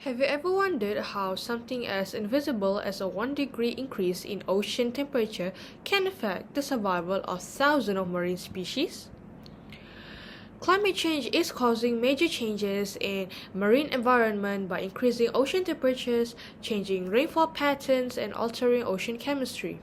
Have you ever wondered how something as invisible as a 1 degree increase in ocean temperature can affect the survival of thousands of marine species? Climate change is causing major changes in marine environment by increasing ocean temperatures, changing rainfall patterns, and altering ocean chemistry.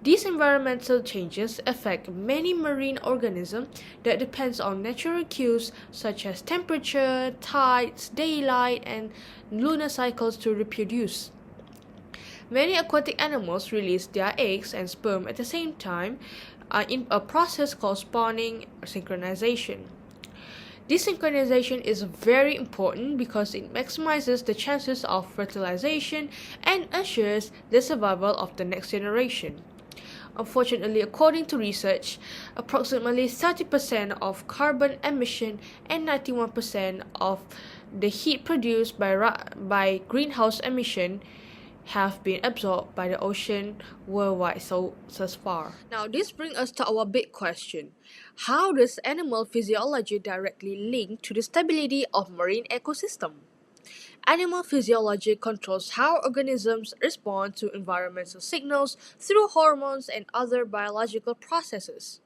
These environmental changes affect many marine organisms that depends on natural cues such as temperature, tides, daylight, and lunar cycles to reproduce. Many aquatic animals release their eggs and sperm at the same time in a process called spawning or synchronization. This synchronization is very important because it maximizes the chances of fertilization and ensures the survival of the next generation. Unfortunately, according to research, approximately 30% of carbon emission and 91% of the heat produced by greenhouse emission have been absorbed by the ocean worldwide thus far. Now, this brings us to our big question. How does animal physiology directly link to the stability of marine ecosystem? Animal physiology controls how organisms respond to environmental signals through hormones and other biological processes.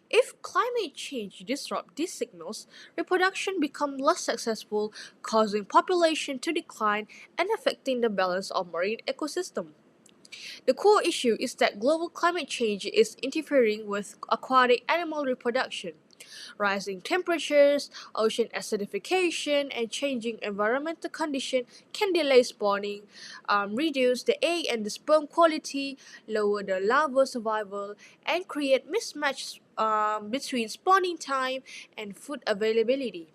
If climate change disrupts these signals, reproduction becomes less successful, causing population to decline and affecting the balance of marine ecosystem. The core issue is that global climate change is interfering with aquatic animal reproduction. Rising temperatures, ocean acidification, and changing environmental conditions can delay spawning, reduce the egg and the sperm quality, lower the larval survival, and create mismatch between spawning time and food availability.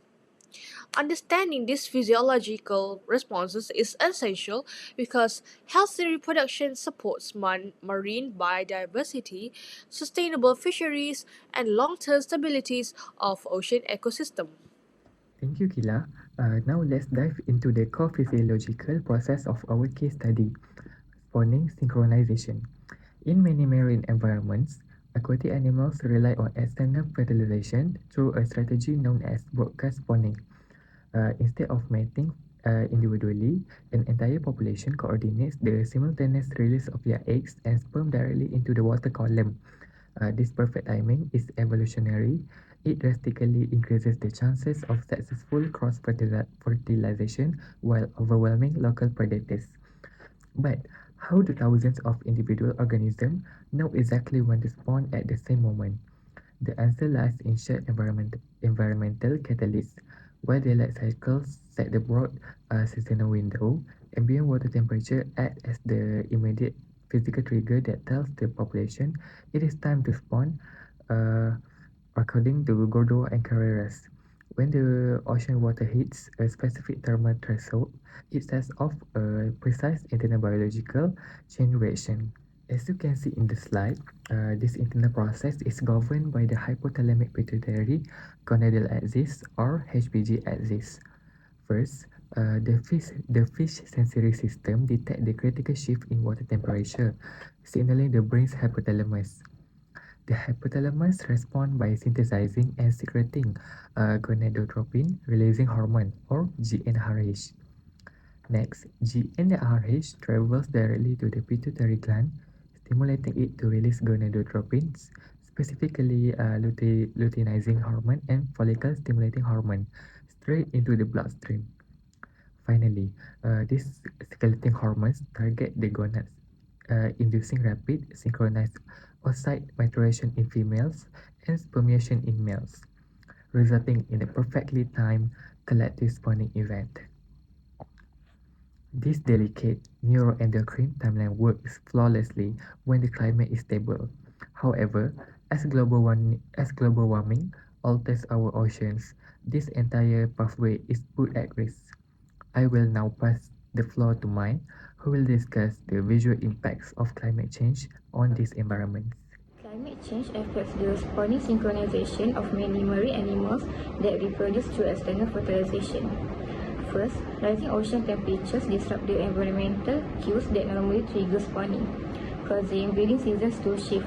Understanding these physiological responses is essential because healthy reproduction supports marine biodiversity, sustainable fisheries, and long-term stabilities of ocean ecosystem. Thank you, Kila. Now let's dive into the core physiological process of our case study, spawning synchronization. In many marine environments, aquatic animals rely on external fertilization through a strategy known as broadcast spawning. Instead of mating individually, an entire population coordinates the simultaneous release of their eggs and sperm directly into the water column. This perfect timing is evolutionary. It drastically increases the chances of successful cross-fertilization while overwhelming local predators. But how do thousands of individual organisms know exactly when to spawn at the same moment? The answer lies in shared environmental catalysts. While daylight cycles set the broad seasonal window, ambient water temperature acts as the immediate physical trigger that tells the population it is time to spawn, uh, according to Gordo and Carreras. When the ocean water hits a specific thermal threshold, it sets off a precise internal biological chain reaction. As you can see in the slide, this internal process is governed by the hypothalamic pituitary gonadal axis or HPG axis. First, the fish sensory system detects the critical shift in water temperature, signaling the brain's hypothalamus. The hypothalamus responds by synthesizing and secreting gonadotropin releasing hormone or GnRH. Next, GnRH travels directly to the pituitary gland, stimulating it to release gonadotropins, specifically luteinizing hormone and follicle stimulating hormone, straight into the bloodstream. Finally, these stimulating hormones target the gonads, inducing rapid synchronized oocyte maturation in females and spermiation in males, resulting in a perfectly timed collective spawning event. This delicate neuroendocrine timeline works flawlessly when the climate is stable. However, as global warming alters our oceans, this entire pathway is put at risk. I will now pass the floor to Mai, who will discuss the visual impacts of climate change on these environments. Climate change affects the spawning synchronization of many marine animals that reproduce through external fertilization. First, rising ocean temperatures disrupt the environmental cues that normally trigger spawning, causing breeding seasons to shift.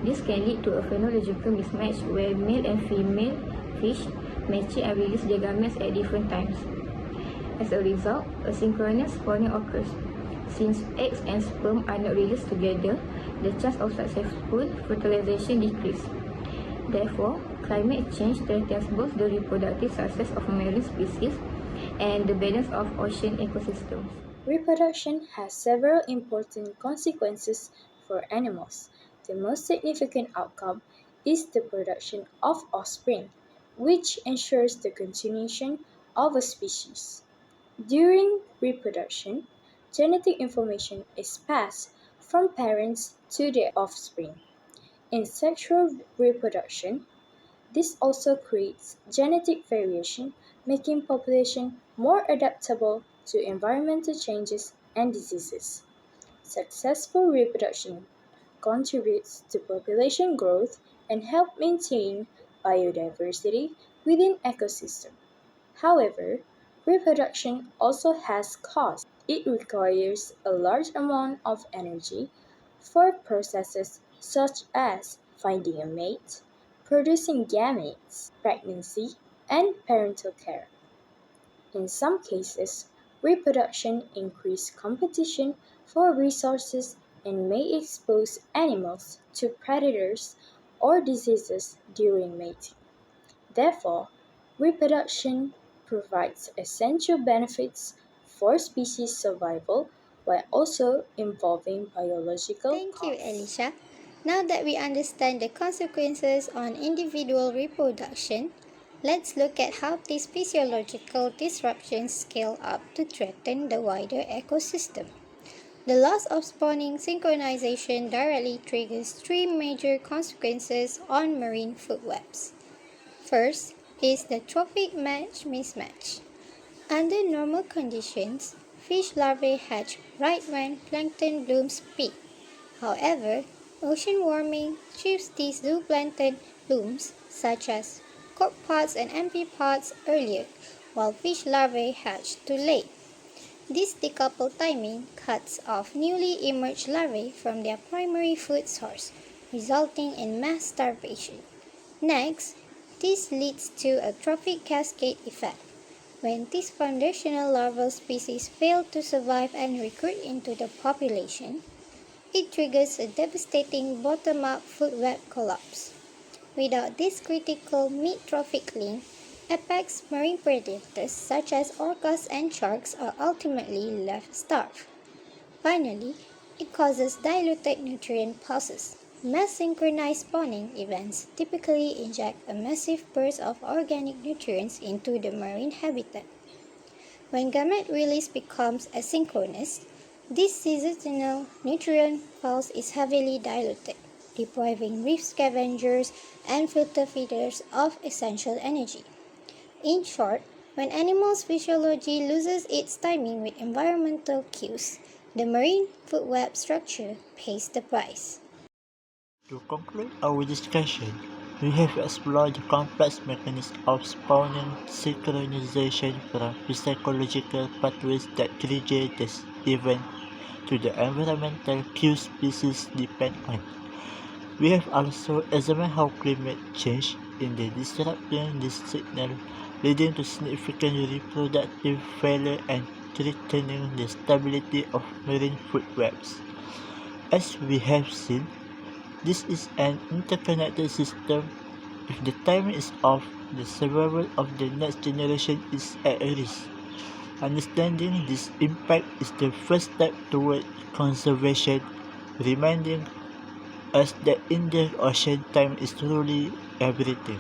This can lead to a phenological mismatch where male and female fish mature and release their gametes at different times. As a result, asynchronous spawning occurs. Since eggs and sperm are not released together, the chance of successful fertilization decreases. Therefore, climate change threatens both the reproductive success of marine species and the balance of ocean ecosystems. Reproduction has several important consequences for animals. The most significant outcome is the production of offspring, which ensures the continuation of a species. During reproduction, genetic information is passed from parents to their offspring. In sexual reproduction, this also creates genetic variation, making population more adaptable to environmental changes and diseases. Successful reproduction contributes to population growth and help maintain biodiversity within ecosystem. However, reproduction also has costs. It requires a large amount of energy for processes such as finding a mate, producing gametes, pregnancy, and parental care. In some cases, reproduction increases competition for resources and may expose animals to predators or diseases during mating. Therefore, reproduction provides essential benefits for species survival while also involving biological Thank you, costs. Alicia. Now that we understand the consequences on individual reproduction, let's look at how these physiological disruptions scale up to threaten the wider ecosystem. The loss of spawning synchronization directly triggers three major consequences on marine food webs. First is the trophic match mismatch. Under normal conditions, fish larvae hatch right when plankton blooms peak. However, ocean warming shifts these zooplankton blooms, such as copepods and amphipods, earlier, while fish larvae hatch too late. This decoupled timing cuts off newly emerged larvae from their primary food source, resulting in mass starvation. Next, this leads to a trophic cascade effect. When these foundational larval species fail to survive and recruit into the population, it triggers a devastating bottom-up food web collapse. Without this critical meat-trophic link, apex marine predators such as orcas and sharks are ultimately left starved. Finally, it causes diluted nutrient pulses. Mass synchronized spawning events typically inject a massive burst of organic nutrients into the marine habitat. When gamete release becomes asynchronous, this seasonal nutrient pulse is heavily diluted, depriving reef scavengers and filter feeders of essential energy. In short, when animals' physiology loses its timing with environmental cues, the marine food web structure pays the price. To conclude our discussion, we have explored the complex mechanisms of spawning synchronization from physiological pathways that trigger this event to the environmental cues species depend on. We have also examined how climate change in the disrupting this signal, leading to significant reproductive failure and threatening the stability of marine food webs. As we have seen, this is an interconnected system. If the timing is off, the survival of the next generation is at risk. Understanding this impact is the first step toward conservation, reminding us that in the ocean time is truly everything.